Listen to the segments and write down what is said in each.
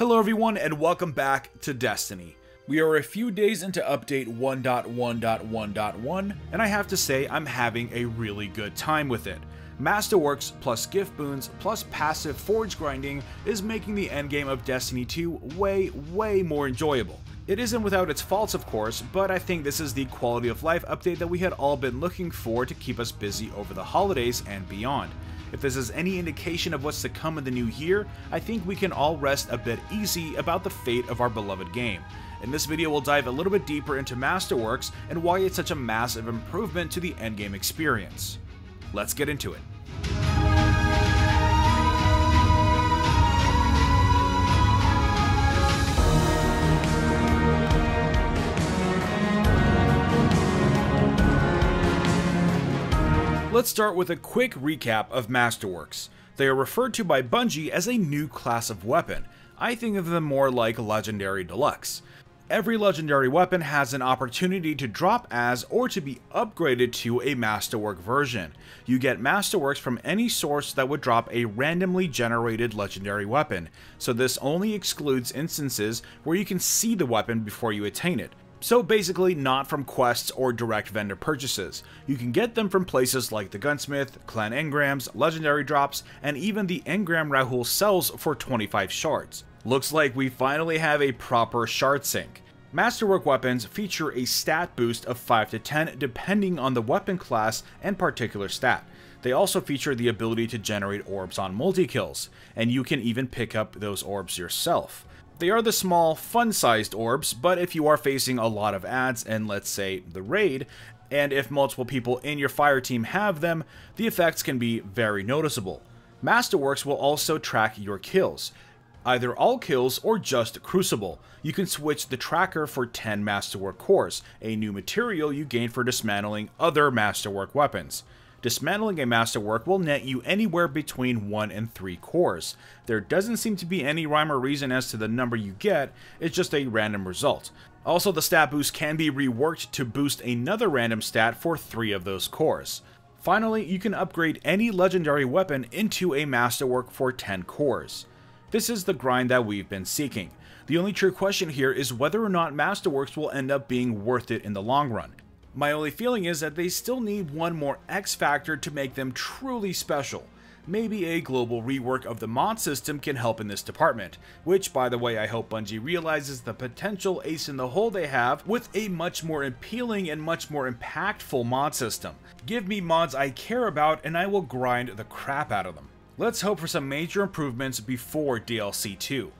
Hello everyone and welcome back to Destiny. We are a few days into update 1.1.1.1 and I have to say I'm having a really good time with it. Masterworks plus gift boons plus passive forge grinding is making the endgame of Destiny 2 way more enjoyable. It isn't without its faults of course, but I think this is the quality of life update that we had all been looking for to keep us busy over the holidays and beyond. If this is any indication of what's to come in the new year, I think we can all rest a bit easy about the fate of our beloved game. In this video we'll dive a little bit deeper into Masterworks and why it's such a massive improvement to the endgame experience. Let's get into it. Let's start with a quick recap of Masterworks. They are referred to by Bungie as a new class of weapon. I think of them more like Legendary Deluxe. Every legendary weapon has an opportunity to drop as or to be upgraded to a Masterwork version. You get Masterworks from any source that would drop a randomly generated legendary weapon, so this only excludes instances where you can see the weapon before you attain it. So basically not from quests or direct vendor purchases. You can get them from places like the Gunsmith, Clan ENGRAMS, Legendary Drops, and even the Engram Rahul sells for 25 shards. Looks like we finally have a proper shard sink. Masterwork weapons feature a stat boost of 5 to 10 depending on the weapon class and particular stat. They also feature the ability to generate orbs on multi-kills, and you can even pick up those orbs yourself. They are the small, fun-sized orbs, but if you are facing a lot of ads in, let's say, the raid, and if multiple people in your fire team have them, the effects can be very noticeable. Masterworks will also track your kills, either all kills or just Crucible. You can switch the tracker for 10 Masterwork cores, a new material you gain for dismantling other Masterwork weapons. Dismantling a Masterwork will net you anywhere between 1 and 3 cores. There doesn't seem to be any rhyme or reason as to the number you get, it's just a random result. Also, the stat boost can be reworked to boost another random stat for 3 of those cores. Finally, you can upgrade any legendary weapon into a Masterwork for 10 cores. This is the grind that we've been seeking. The only true question here is whether or not Masterworks will end up being worth it in the long run. My only feeling is that they still need one more X factor to make them truly special. Maybe a global rework of the mod system can help in this department, which by the way I hope Bungie realizes the potential ace in the hole they have with a much more appealing and much more impactful mod system. Give me mods I care about and I will grind the crap out of them. Let's hope for some major improvements before DLC 2.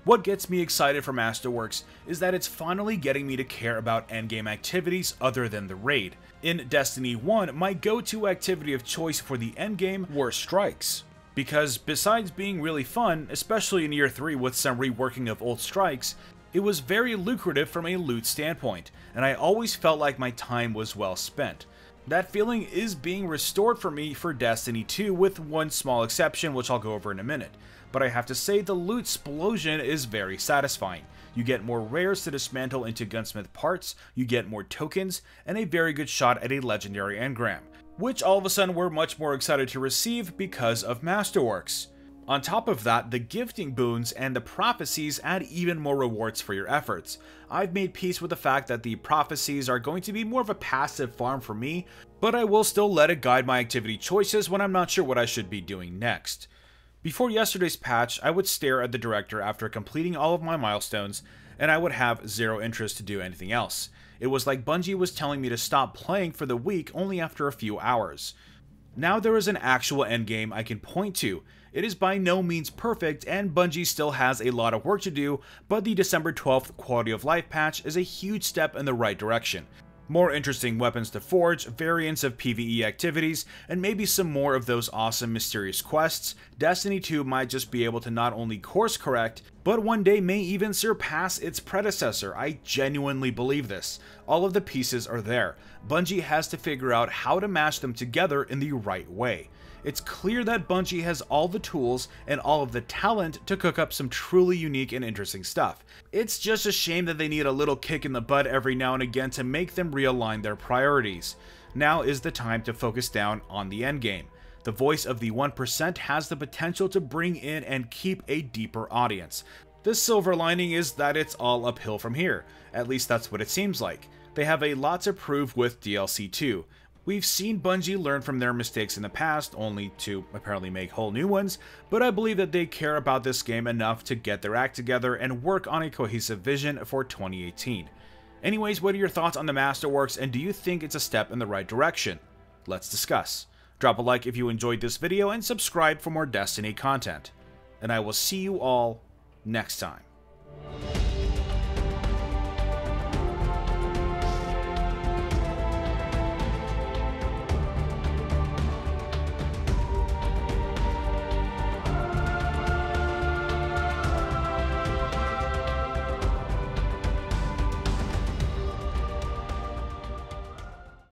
What gets me excited for Masterworks is that it's finally getting me to care about endgame activities other than the raid. In Destiny 1, my go-to activity of choice for the endgame were strikes. Because besides being really fun, especially in Year 3 with some reworking of old strikes, it was very lucrative from a loot standpoint, and I always felt like my time was well spent. That feeling is being restored for me for Destiny 2 with one small exception which I'll go over in a minute. But I have to say the loot explosion is very satisfying. You get more rares to dismantle into gunsmith parts, you get more tokens, and a very good shot at a legendary engram, which all of a sudden we're much more excited to receive because of Masterworks. On top of that, the gifting boons and the prophecies add even more rewards for your efforts. I've made peace with the fact that the prophecies are going to be more of a passive farm for me, but I will still let it guide my activity choices when I'm not sure what I should be doing next. Before yesterday's patch, I would stare at the director after completing all of my milestones, and I would have zero interest to do anything else. It was like Bungie was telling me to stop playing for the week only after a few hours. Now there is an actual endgame I can point to. It is by no means perfect, and Bungie still has a lot of work to do, but the December 12th quality of life patch is a huge step in the right direction. More interesting weapons to forge, variants of PvE activities, and maybe some more of those awesome mysterious quests, Destiny 2 might just be able to not only course correct, but one day may even surpass its predecessor. I genuinely believe this. All of the pieces are there. Bungie has to figure out how to mash them together in the right way. It's clear that Bungie has all the tools and all of the talent to cook up some truly unique and interesting stuff. It's just a shame that they need a little kick in the butt every now and again to make them realign their priorities. Now is the time to focus down on the endgame. The voice of the 1% has the potential to bring in and keep a deeper audience. The silver lining is that it's all uphill from here, at least that's what it seems like. They have a lot to prove with DLC 2. We've seen Bungie learn from their mistakes in the past, only to apparently make whole new ones, but I believe that they care about this game enough to get their act together and work on a cohesive vision for 2018. Anyways, what are your thoughts on the Masterworks, and do you think it's a step in the right direction? Let's discuss. Drop a like if you enjoyed this video and subscribe for more Destiny content. And I will see you all next time.